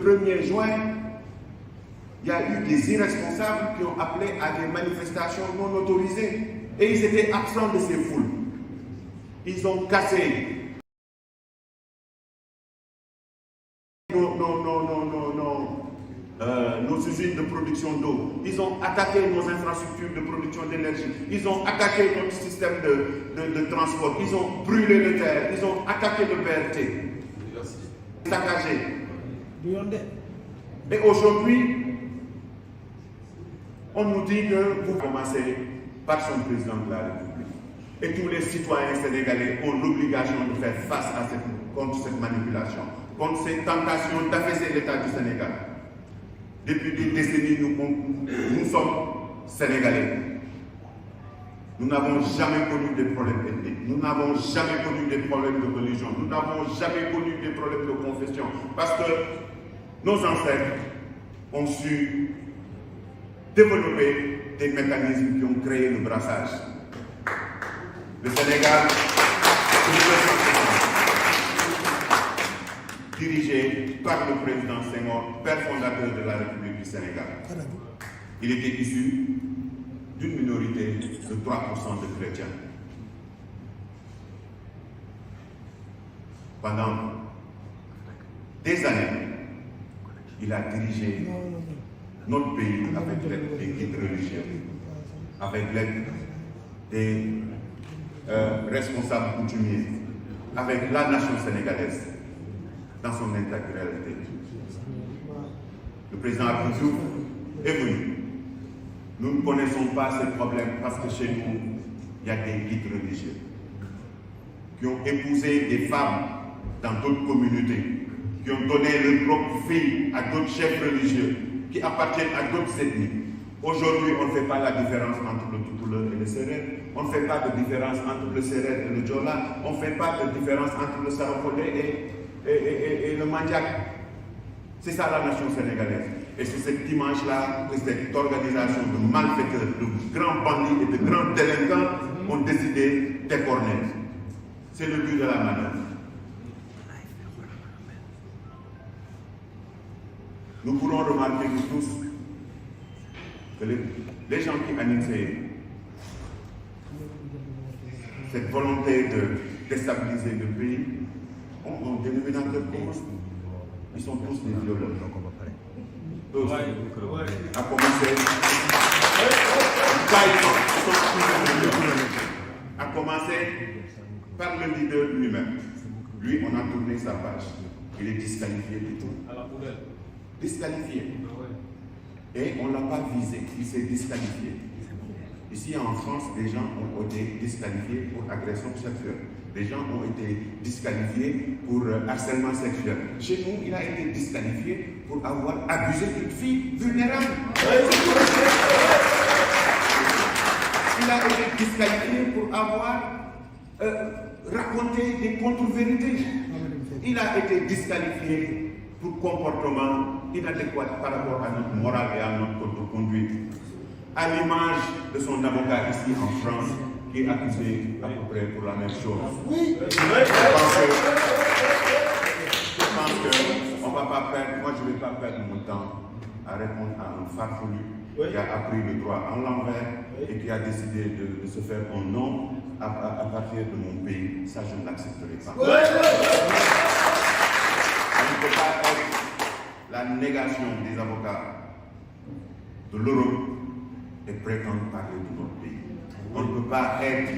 1er juin, il y a eu des irresponsables qui ont appelé à des manifestations non autorisées. Et ils étaient absents de ces foules. Ils ont cassé nos usines de production d'eau. Ils ont attaqué nos infrastructures de production d'énergie. Ils ont attaqué notre système de transport. Ils ont brûlé le terre. Ils ont attaqué le BRT. Saccagé. Et aujourd'hui, on nous dit que vous commencez par son président de la République. Et tous les citoyens sénégalais ont l'obligation de faire face contre cette manipulation, contre cette tentation d'affaisser l'État du Sénégal. Depuis des décennies, nous sommes Sénégalais. Nous n'avons jamais connu des problèmes ethniques. Nous n'avons jamais connu des problèmes de religion. Nous n'avons jamais connu des problèmes de confession. Parce que nos ancêtres ont su développer des mécanismes qui ont créé le brassage. Le Sénégal, dirigé par le président Senghor, père fondateur de la République du Sénégal. Il était issu d'une minorité de 3% de chrétiens. Pendant des années, il a dirigé notre pays avec l'aide des guides religieux, avec l'aide des responsables coutumiers, avec la nation sénégalaise dans son intégralité. Le président Abdou Diouf est venu. Nous ne connaissons pas ces problèmes parce que chez nous, il y a des guides religieux qui ont épousé des femmes dans d'autres communautés, qui ont donné leurs propres filles à d'autres chefs religieux, qui appartiennent à d'autres ethnies. Aujourd'hui, on ne fait pas la différence entre le Toutouleur et le Sérère. On ne fait pas de différence entre le Sérère et le Djola. On ne fait pas de différence entre le Sarakodé et le Mandjak. C'est ça la nation sénégalaise. Et c'est cette dimanche-là que cette organisation de malfaiteurs, de grands bandits et de grands délinquants ont décidé d'écorner. C'est le but de la manœuvre. Nous pourrons remarquer tous que les gens qui animent cette volonté de déstabiliser le pays ont un dénominateur commun. Ils sont tous des violeurs. Tous. À commencer par le leader lui-même. Lui, on a tourné sa page. Il est disqualifié du tout. À la poubelle. Disqualifié. Et on ne l'a pas visé. Il s'est disqualifié. Ici en France, des gens ont été disqualifiés pour agression sexuelle. Des gens ont été disqualifiés pour harcèlement sexuel. Chez nous, il a été disqualifié pour avoir abusé d'une fille vulnérable. Il a été disqualifié pour avoir raconté des contre-vérités. Il a été disqualifié pour comportement inadéquat par rapport à notre morale et à notre code de conduite. À l'image de son avocat ici en France, qui est accusé à peu près pour la même chose. Oui. Je pense qu'on ne va pas perdre, moi je ne vais pas perdre mon temps à répondre à un farfelu qui a appris le droit en l'envers et qui a décidé de se faire un nom à partir de mon pays. Ça, je ne l'accepterai pas. Ça ne peut pas être la négation des avocats de l'Europe et prétendre parler de notre pays. On ne peut pas être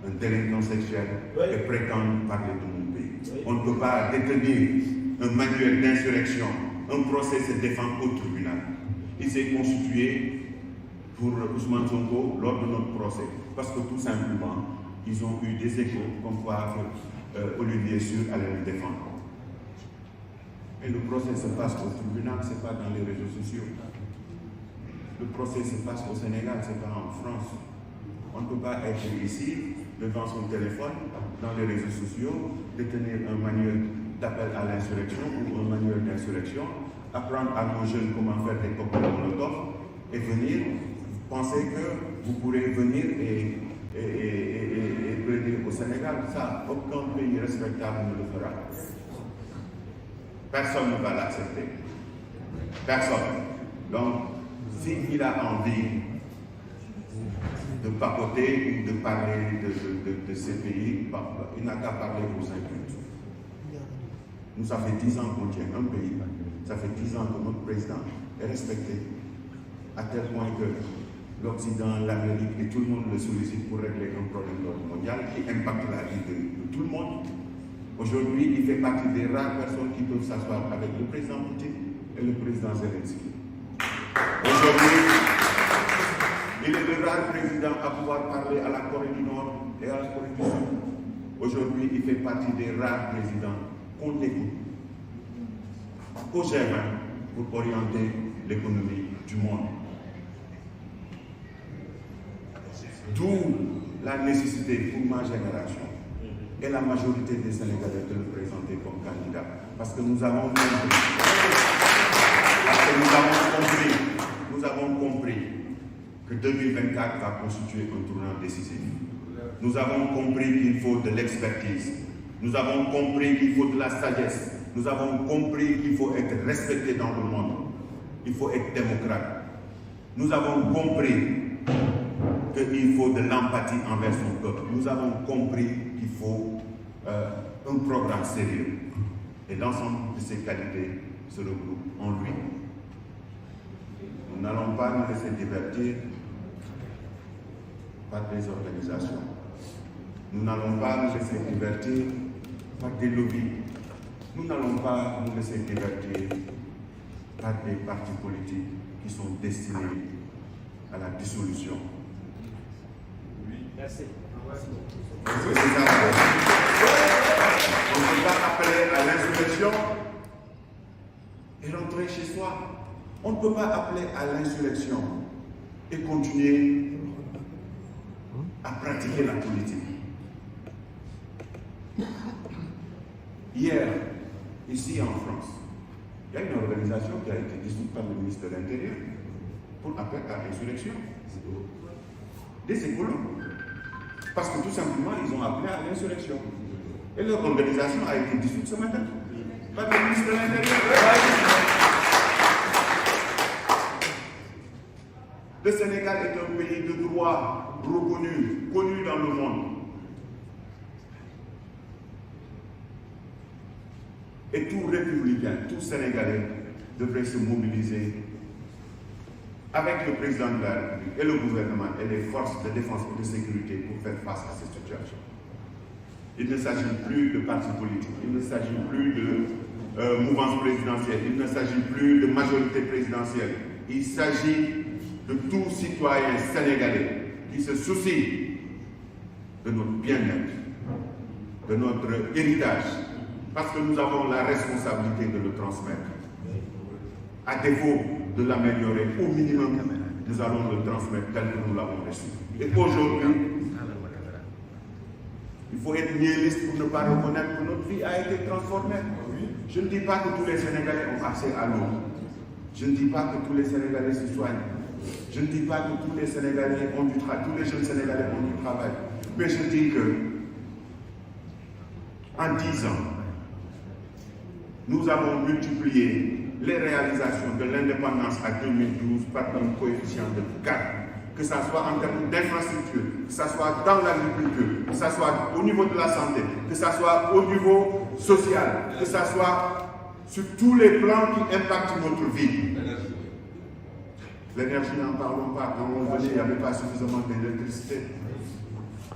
un délinquant sexuel et prétendre parler de mon pays. On ne peut pas détenir un manuel d'insurrection. Un procès se défend au tribunal. Il s'est constitué pour Ousmane Sonko lors de notre procès. Parce que tout simplement, ils ont eu des échos comme quoi Olivier Sur allait le défendre. Et le procès se passe au tribunal, ce n'est pas dans les réseaux sociaux. Le procès se passe au Sénégal, ce n'est pas en France. On ne peut pas être ici, devant son téléphone, dans les réseaux sociaux, détenir un manuel d'appel à l'insurrection ou un manuel d'insurrection, apprendre à nos jeunes comment faire des cocktails Molotov et venir penser que vous pourrez venir et plaider au Sénégal. Ça, aucun pays respectable ne le fera. Personne ne va l'accepter. Personne. Donc, s'il a envie de papoter ou de parler de ces pays, il n'a qu'à parler aux incultes. Nous, ça fait 10 ans qu'on tient un pays, ça fait 10 ans que notre président est respecté, à tel point que l'Occident, l'Amérique et tout le monde le sollicite pour régler un problème d'ordre mondial qui impacte la vie de tout le monde. Aujourd'hui, il fait partie des rares personnes qui peuvent s'asseoir avec le président Poutine et le président Zelensky. Aujourd'hui, il est le rare président à pouvoir parler à la Corée du Nord et à la Corée du Sud. Aujourd'hui, il fait partie des rares présidents qu'on écoute au G20 pour orienter l'économie du monde. D'où la nécessité pour ma génération et la majorité des Sénégalais de le présenter comme candidat. Parce que nous avons compris que 2024 va constituer un tournant décisif. Nous avons compris qu'il faut de l'expertise. Nous avons compris qu'il faut de la sagesse. Nous avons compris qu'il faut être respecté dans le monde. Il faut être démocrate. Nous avons compris qu'il faut de l'empathie envers son peuple. Nous avons compris qu'il faut un programme sérieux. Et l'ensemble de ces qualités se regroupent en lui. Nous n'allons pas nous laisser divertir par des organisations. Nous n'allons pas nous laisser divertir par des lobbies. Nous n'allons pas nous laisser divertir par des partis politiques qui sont destinés à la dissolution. Merci. On ne peut pas appeler à l'insurrection et rentrer chez soi. On ne peut pas appeler à l'insurrection et continuer à pratiquer la politique. Hier, ici en France, il y a une organisation qui a été dissoute par le ministre de l'Intérieur pour appel à l'insurrection. Des écolos. Parce que tout simplement, ils ont appelé à l'insurrection. Et leur organisation a été dissoute ce matin par le ministre de l'Intérieur. Le Sénégal est un pays de droit reconnu, connu dans le monde. Et tout républicain, tout Sénégalais devrait se mobiliser avec le président de la République et le gouvernement et les forces de défense et de sécurité pour faire face à cette situation. Il ne s'agit plus de partis politiques, il ne s'agit plus de mouvance présidentielle, il ne s'agit plus de majorité présidentielle. Il s'agit de tout citoyen sénégalais qui se soucie de notre bien-être, de notre héritage, parce que nous avons la responsabilité de le transmettre. À défaut de l'améliorer au minimum, nous allons le transmettre tel que nous l'avons reçu. Et aujourd'hui, il faut être nihiliste pour ne pas reconnaître que notre vie a été transformée. Je ne dis pas que tous les Sénégalais ont accès à l'eau. Je ne dis pas que tous les Sénégalais se soignent. Je ne dis pas que tous les Sénégalais ont du travail, tous les jeunes Sénégalais ont du travail. Mais je dis que, en 10 ans, nous avons multiplié les réalisations de l'indépendance à 2012 par un coefficient de 4, que ce soit en termes d'infrastructure, que ce soit dans l'agriculture, que ce soit au niveau de la santé, que ce soit au niveau social, que ce soit sur tous les plans qui impactent notre vie. L'énergie, n'en parlons pas. Quand on venait, il n'y avait pas suffisamment d'électricité.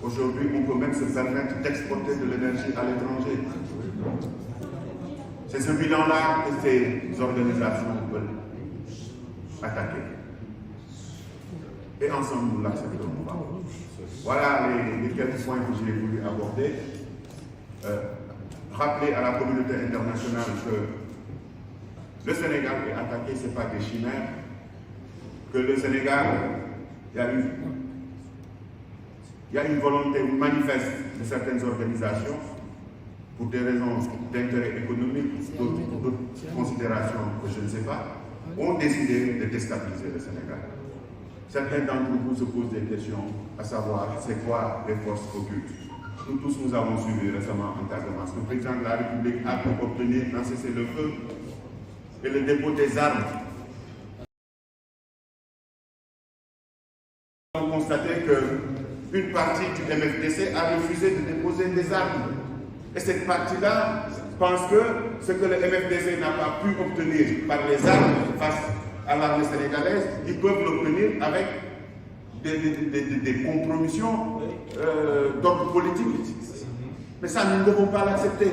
Aujourd'hui, on peut même se permettre d'exporter de l'énergie à l'étranger. C'est ce bilan-là que ces organisations veulent attaquer. Et ensemble, nous l'accepterons pas. Voilà les quelques points que j'ai voulu aborder. Rappeler à la communauté internationale que le Sénégal est attaqué, ce n'est pas des chimères. Que le Sénégal, il y a une volonté manifeste de certaines organisations pour des raisons d'intérêt économique, d'autres considérations que je ne sais pas, ont décidé de déstabiliser le Sénégal. Certains d'entre vous se posent des questions, à savoir, c'est quoi les forces occultes? Nous tous, nous avons suivi récemment en Casamance. Le président de la République a pu obtenir un cessez-le-feu et le dépôt des armes. Nous avons constaté qu'une partie du MFDC a refusé de déposer des armes. Et cette partie-là pense que ce que le MFDC n'a pas pu obtenir par les armes face à l'armée sénégalaise, ils peuvent l'obtenir avec des compromissions d'ordre politique. Mais ça, nous ne devons pas l'accepter.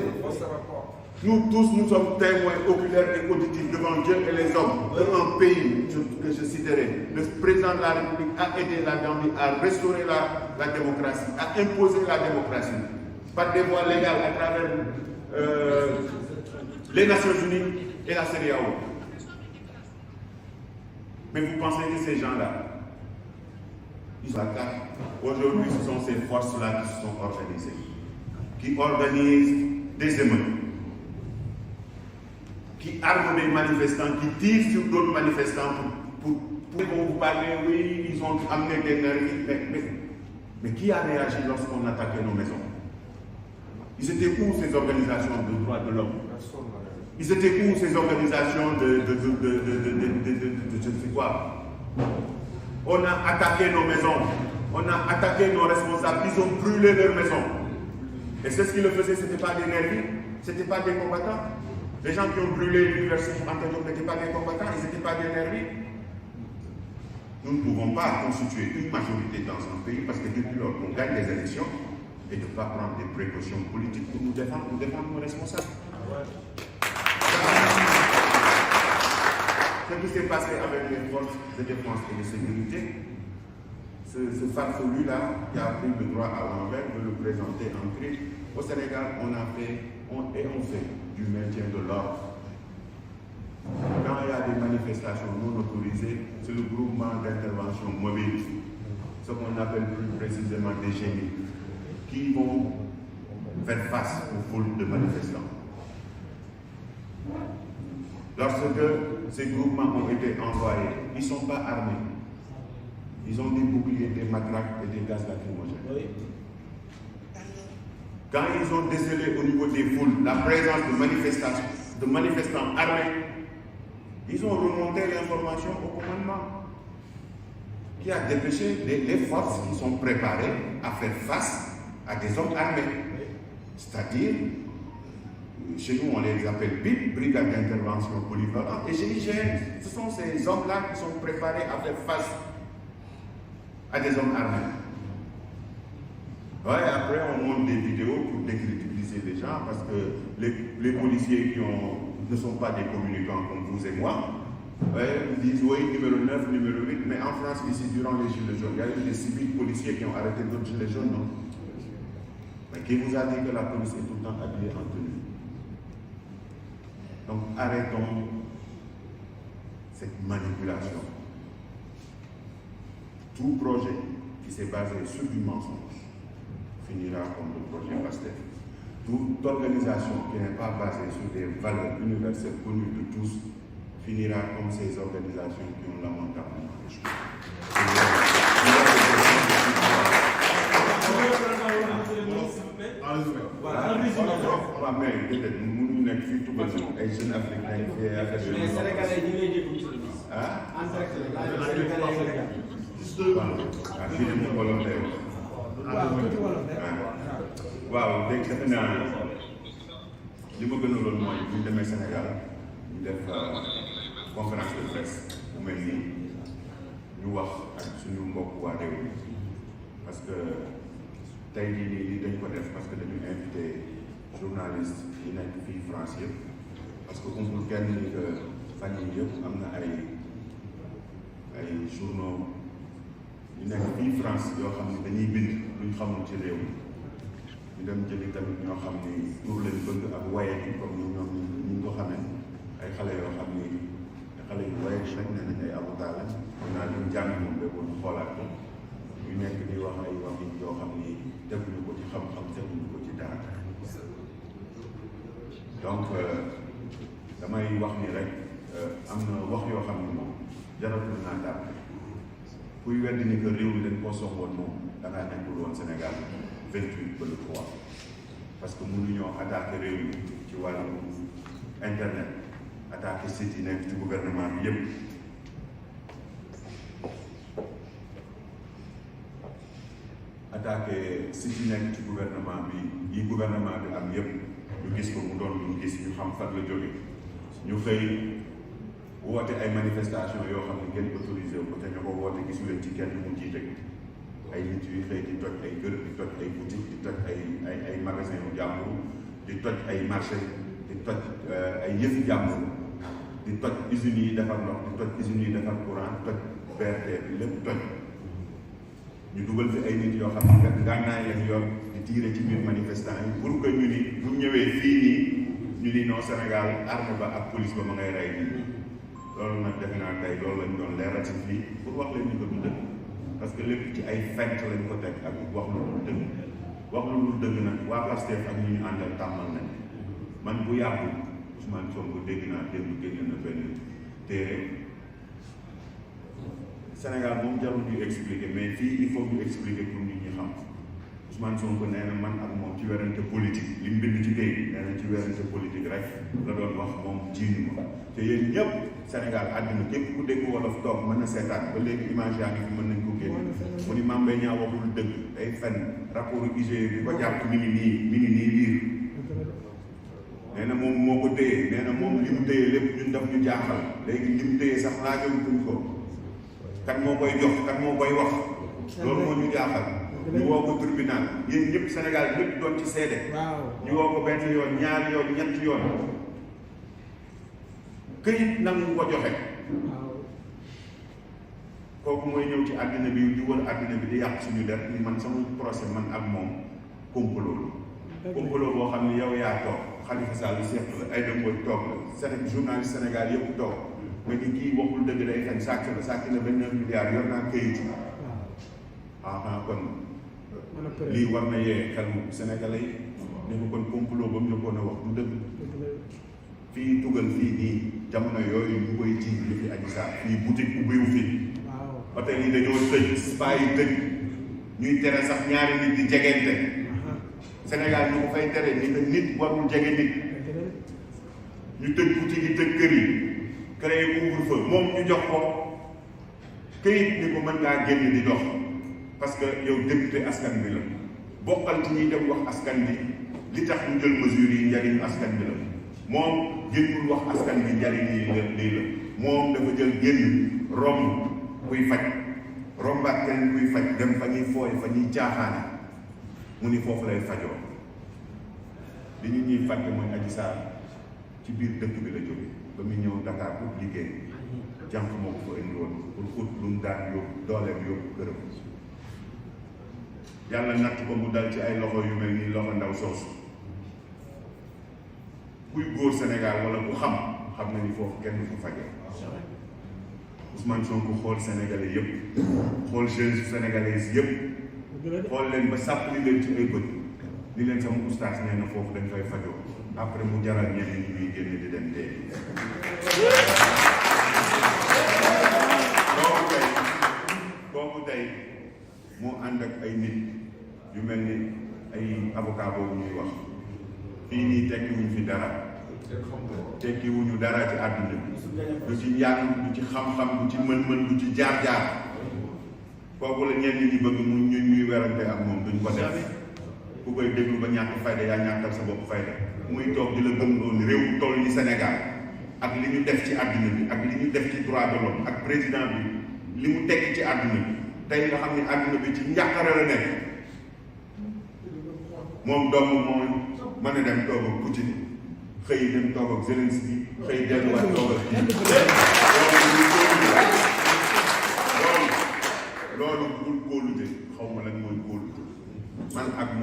Nous tous, nous sommes témoins oculaires et auditifs devant Dieu et les hommes d'un pays que je citerai. Le président de la République a aidé la Gambie à restaurer la démocratie, à imposer la démocratie par des voies légales à travers les Nations Unies et la CEDEAO. Mais vous pensez que ces gens-là, ils attaquent. Aujourd'hui, ce sont ces forces-là qui se sont organisées, qui organisent des émeutes, qui arment des manifestants, qui tirent sur d'autres manifestants pour vous parler, oui, ils ont amené des nervis. Mais qui a réagi lorsqu'on attaquait nos maisons? Ils étaient où ces organisations de droits de l'homme? Ils étaient où ces organisations de je ne sais quoi? On a attaqué nos maisons, on a attaqué nos responsables, ils ont brûlé leurs maisons. Et c'est ce qui le faisait, ce n'était pas des nervis, ce n'était pas des combattants. Les gens qui ont brûlé l'université Antonion n'étaient pas des combattants, ils n'étaient pas des nervis. Nous ne pouvons pas constituer une majorité dans un pays parce que depuis lors qu'on gagne les élections et de ne pas prendre des précautions politiques pour nous défendre nos responsables. Ce qui s'est passé avec les forces de défense et de sécurité, ce farfelu-là qui a pris le droit à l'envers de le présenter en cri. Au Sénégal, on fait du maintien de l'ordre. Quand il y a des manifestations non autorisées, c'est le groupement d'intervention mobile, ce qu'on appelle plus précisément des génies, qui vont faire face aux foules de manifestants. Lorsque ces groupements ont été envoyés, ils ne sont pas armés. Ils ont des boucliers, des matraques et des gaz lacrymogènes. Oui. Quand ils ont décelé au niveau des foules la présence de manifestants armés, ils ont remonté l'information au commandement qui a dépêché les forces qui sont préparées à faire face à des hommes armés. C'est-à-dire, chez nous on les appelle BIP, Brigade d'intervention polyvalente, et GIGN. Ce sont ces hommes-là qui sont préparés à faire face à des hommes armés. Ouais, après on monte des vidéos pour décrédibiliser les gens parce que les policiers qui ne sont pas des communicants comme vous et moi, ouais, ils disent oui, numéro 9, numéro 8, mais en France, ici, durant les gilets jaunes, il y a eu des civils policiers qui ont arrêté d'autres gilets jaunes, non? Mais qui vous a dit que la police est tout le temps habillée en tenue? Donc arrêtons cette manipulation. Tout projet qui s'est basé sur du mensonge finira comme le projet PASTEF. Toute organisation qui n'est pas basée sur des valeurs universelles connues de tous finira comme ces organisations qui ont lamentablement échoué. waaw léegi defe naa li ma gënaloon mooy bu ñu demee Sénégal ñu def conférence de presse bu mel nii ñu wax ak suñu mbokk waa réew mi parce que tey jii nii lii dañ ko def parce que dañu invité journaliste yi nekk fii France yëpp parce que umpul kenn ni que fan yii yëpp am na ay journaux yu nekk fii France yoo xam ne dañuy bind luñ xamul ci réew mi ñu dem jëli tamit ñoo xam ni tur lañ bëgg ak waye yi comme ni ñoom ñu ko xamee ay xale yoo xam ni xale yu waye yi nag nee nañ ay avocat lañ kon naa leen jàng moom ba ñu xoolaat ko ñu nekk di wax ay wax yoo xam ni teguñu ko ci xam-xam teguñu ko ci dara donc damay wax ni rek am na wax yoo xam ni moom jaratul naa dàpp kuy weddi ni que réew mi dañ koo songoon moom da ngaa nekkul woon Sénégal 28 ba le 3 parce que mënuñoo attaquer réew mi ci wàllu internet attaquer site yi nekk ci gouvernement bi yépp attaquer site yi nekk ci gouvernement bi yi gouvernement bi am yépp ñu gis ko mu doon lu gis ñu xam fan la jóge ñu xëy woote ay manifestation yoo xam ne kenn autorisé ko te ñu ko woote gisu leen ci kenn mu jiite ay nit yu xëy di toj ay kër di toj ay boutique di toj ay magasin yu jàmbur di toj ay marché di toj ay yëfi jàmbur di toj usines yi defar ndox di toj usines yi defar courant toj BRT bi lépp toj ñu dugal fi ay nit yoo xam ne ngànnaay lañ yor di tiire ci biir manifestant yi pour que ñu ni bu ñëwee fii nii ñu ni non Sénégal arme ba ak police ba ma ngay rey nii loolu nag defe naa tey loolu lañ doon leeral ci fii pour wax leen ni ko du dëgg parce que lépp ci ay fent lañ ko teg ak wax lu dul dëgg wax lu dul dëgg nag waa Pastef ak ñu ñu àndal tàmmal nañ man bu yàggu Ousmane Sonko dégg naa démb génn na benn téere Sénégal moom jarul ñu expliquer mais fii il faut ñu expliquer pour nit ñi xam Ousmane Sonko nee na man ak moom ci werante politique li mu bind ci kay nee na ci werante politique rek la doon wax moom jiiñu ma te yéen ñëpp Sénégal àddina képp ku dégg wolof toog mën na seetaan ba léegi image yaa ngi fi mën nañ ko génne mu ni Mame Mbaye Niang waxul dëgg day fenn rapport IGE bi ko jàpp mi ngi nii liir nee na moom moo ko téye nee na moom li mu téye lépp ñun daf ñu jaaxal léegi li mu téye sax laajawuñ ko kan moo koy jox kan moo koy wax loolu moo ñu jaaxal ñu woo ko tribunal yéen ñëpp Sénégal ñëpp doon ci seede ñu woo ko benn yoon ñaari yoon ñetti yoon këyit nangu ko joxe kooku mooy ñëw ci àddina bi di wër àddina bi di yàq suñu der ni man sama procès man ak moom complot boo xam ne yow yaa toog Khalifa Sall seq la ay dem mooy toog la journaliste Sénégal yëpp toog nga ni kii waxul dëgg day fen sàcc na 29 milliards yor naa këyit kon lii war na yee xelu Sénégalais yi ne ko kon complot ba mu njëkkoon a wax du dëgg fii tugal fii nii jamono yooyu ñu koy ji li fi Adji Sarr fii boutique ubbiwu fi hôtel yi dañoo tëj spa yi tëj ñuy tere sax ñaari nit di jegente Sénégal ñu ko fay tere ni que nit warul jege nit ñu tëj boutique yi tëj kër yi créé couvre-feu moom ñu jox ko këyit ni ko mën ngaa génn di dox parce que yow député askan bi la bokkal ci ñuy dem wax askan bi li tax ñu jël mesures yi njariñu askan bi la moom génnul wax askan bi njariñ yi lii la moom dafa jël génn romb kuy faj rombaat kenn kuy faj dem fa ñuy fooy fa ñuy caaxaane mu ni foofu lay fajoo li ñu ñuy fàtte mooy Adji Sarr ci biir dëkk bi la jóge ba mu ñëw Dakar pour liggéey jànq moo ko fa indi woon pour ut lu mu daan yóbbu dooleem yóbbu këram yàlla natt ko mu dal ci ay loxo yu mel nii loxo ndaw soosu kuy góor Sénégal wala ku xam na ni foofu kenn du fa fajee Ousmane Sonko xool Sénégalais yëpp xool jeunes sénégalaises yëpp xool leen ba sàppali leen ci ay bët ni leen sama oustaz nee na foofu dañ fay fajoo après mu jaral ñeneen ñi ñuy génn di dem dee. kooku tey moo ànd ak ay nit yu mel ni ay avocat boobu ñuy wax fii nii tekkiwuñ fi dara tekkiwuñu dara ci àdduna bi du ci njàng du ci xam-xam du ci mën-mën du ci jaar-jaar kooku la ñenn ñi bëgg mu ñuy werante ak moom duñ ko def ku koy déglu ba ñàkk fayda yaa ñàkkal sa bopp fayda muy toog di la gëm loolu réew toll ni Sénégal ak li ñu def ci àdduna bi ak li ñu def ci droit de l'homme ak président bi li mu tekki ci àdduna bi tey nga xam ne àdduna bi ci njàqare la nekk moom doomu mooy mën a dem toog ak Poutine xëy dem toog ak Zelensky xëy delluwaat toog ak loolu bul kóolute xaw ma lan mooy kóolute man ak